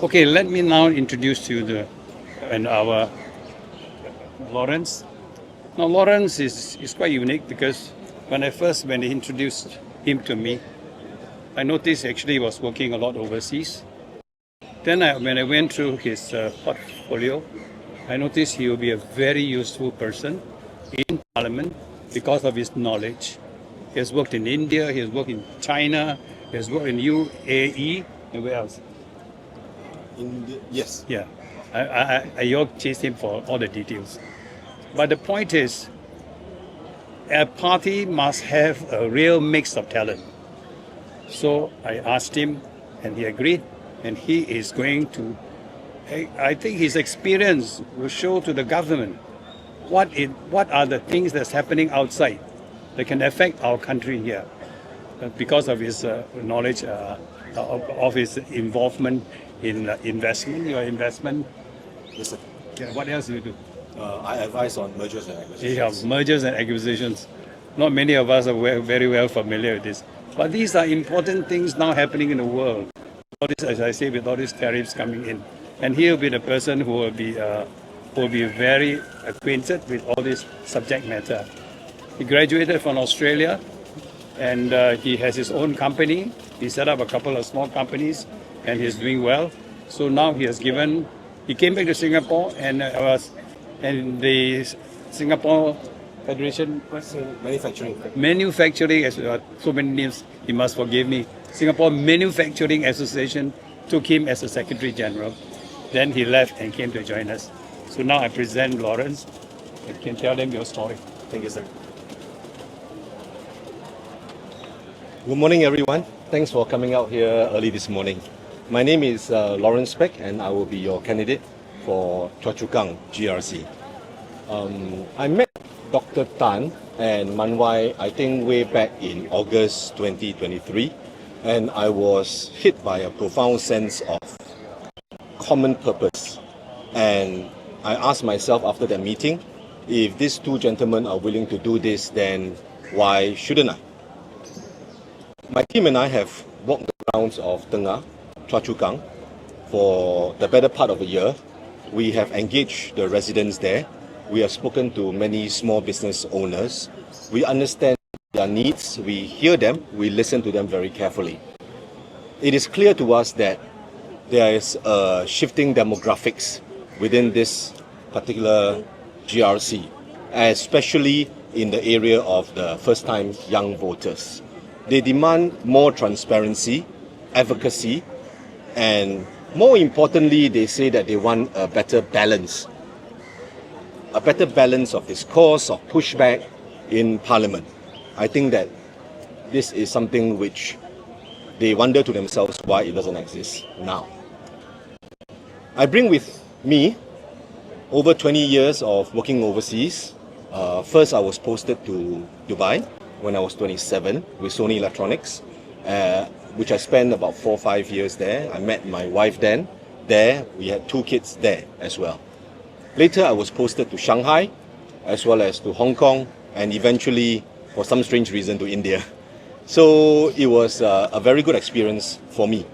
Okay, let me now introduce to you our Lawrence. Now, Lawrence is quite unique because when he introduced him to me, I noticed actually he was working a lot overseas. Then when I went through his portfolio, I noticed he will be a very useful person in Parliament because of his knowledge. He has worked in India, he has worked in China, he has worked in UAE, and where else? Yes. Yeah. I chased him for all the details. But the point is, a party must have a real mix of talent. So I asked him, and he agreed, and he is going to, I think his experience will show to the government what are the things that's happening outside that can affect our country here because of his knowledge of his involvement in investment, your investment. Yes, sir. Yeah, what else do you do? I advise on mergers and acquisitions. Yeah, mergers and acquisitions. Not many of us are very well familiar with this. But these are important things now happening in the world. All this, as I say, with all these tariffs coming in. And he will be the person who will be very acquainted with all this subject matter. He graduated from Australia and he has his own company. He set up a couple of small companies and he's doing well. So now he came back to Singapore and the Singapore Federation, Manufacturing, so many names, he must forgive me. Singapore Manufacturing Association took him as a Secretary General. Then he left and came to join us. So now I present Lawrence. You can tell them your story. Thank you, sir. Good morning, everyone. Thanks for coming out here early this morning. My name is Lawrence Pek, and I will be your candidate for Chua Chu Kang GRC. I met Dr. Tan and Man Wai, I think way back in August 2023, and I was hit by a profound sense of common purpose. And I asked myself after that meeting, if these two gentlemen are willing to do this, then why shouldn't I? My team and I have walked the grounds of Tengah, Chua Chu Kang, for the better part of a year. We have engaged the residents there. We have spoken to many small business owners. We understand their needs, we hear them, we listen to them very carefully. It is clear to us that there is a shifting demographics within this particular GRC, especially in the area of the first-time young voters. They demand more transparency, advocacy, and more importantly, they say that they want a better balance of discourse, of pushback in Parliament. I think that this is something which they wonder to themselves why it doesn't exist now. I bring with me over 20 years of working overseas. First, I was posted to Dubai when I was 27 with Sony Electronics, which I spent about 4 or 5 years there. I met my wife then. There, we had 2 kids there as well. Later, I was posted to Shanghai, as well as to Hong Kong, and eventually, for some strange reason, to India. So it was a very good experience for me.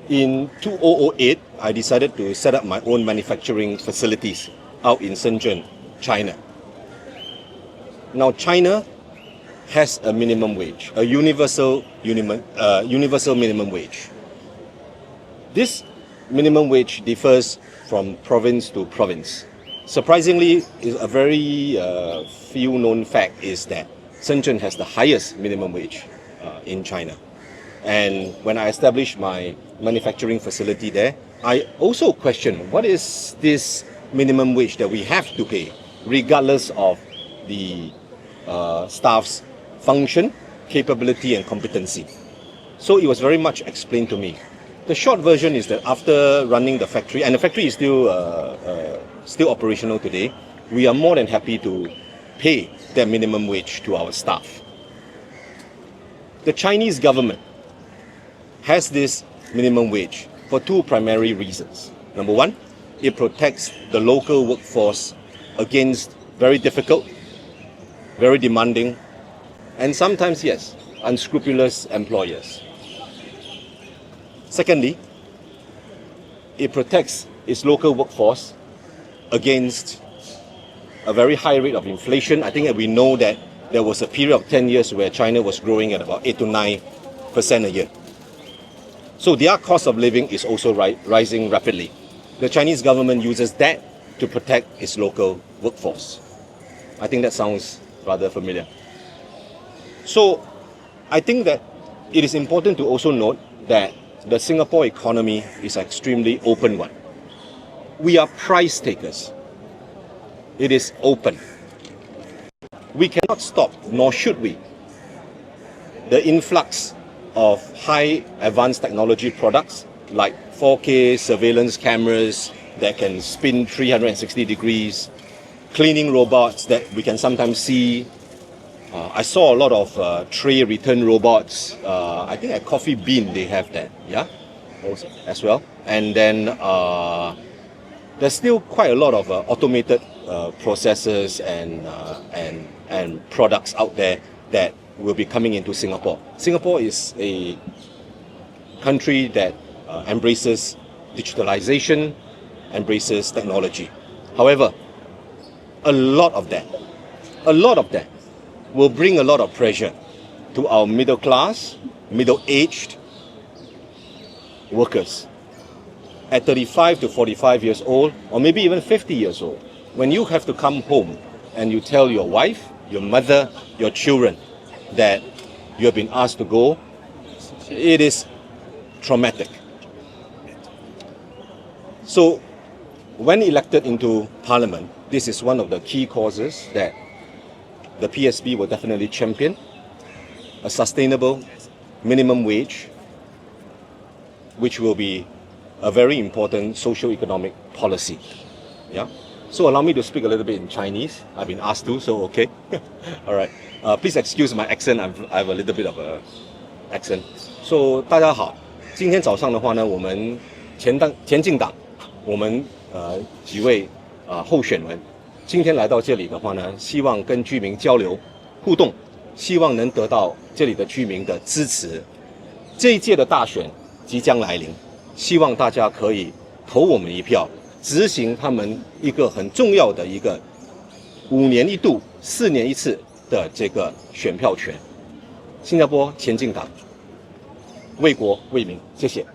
In 2008, I decided to set up my own manufacturing facilities out in Shenzhen, China. Now, China has a minimum wage, a universal minimum wage. This minimum wage differs from province to province. Surprisingly, a very few known fact is that Shenzhen has the highest minimum wage in China. And when I established my manufacturing facility there, I also questioned what is this minimum wage that we have to pay, regardless of the staff's function, capability, and competency. So it was very much explained to me. The short version is that after running the factory, and the factory is still operational today, we are more than happy to pay that minimum wage to our staff. The Chinese government has this minimum wage for 2 primary reasons. Number 1, it protects the local workforce against very difficult, very demanding, and sometimes, yes, unscrupulous employers. Secondly, it protects its local workforce against a very high rate of inflation. I think that we know that there was a period of 10 years where China was growing at about 8 to 9% a year. So their cost of living is also rising rapidly. The Chinese government uses that to protect its local workforce. I think that sounds rather familiar. So I think that it is important to also note that the Singapore economy is an extremely open one. We are price takers. It is open. We cannot stop, nor should we, the influx of high advanced technology products like 4K surveillance cameras that can spin 360 degrees, cleaning robots that we can sometimes see. I saw a lot of tray return robots. I think at Coffee Bean they have that, yeah, also, as well. And then there's still quite a lot of automated processes and products out there that will be coming into Singapore. Singapore is a country that embraces digitalization, embraces technology. However, a lot of that will bring a lot of pressure to our middle class, middle-aged workers at 35 to 45 years old, or maybe even 50 years old. When you have to come home and you tell your wife, your mother, your children that you have been asked to go, it is traumatic. So when elected into Parliament, this is one of the key causes that the PSP will definitely champion: a sustainable minimum wage, which will be a very important socio-economic policy. Yeah. So allow me to speak a little bit in Chinese. I've been asked to, so okay. All right. Please excuse my accent. I have a little bit of a accent. So 大家好，今天早上的话呢，我们前进党，我们几位候选人。今天来到这里的话呢，希望跟居民交流互动，希望能得到这里的居民的支持。这一届的大选即将来临，希望大家可以投我们一票，执行他们一个很重要的一个5年一度、4年一次的这个选票权。新加坡前进党，为国为民，谢谢。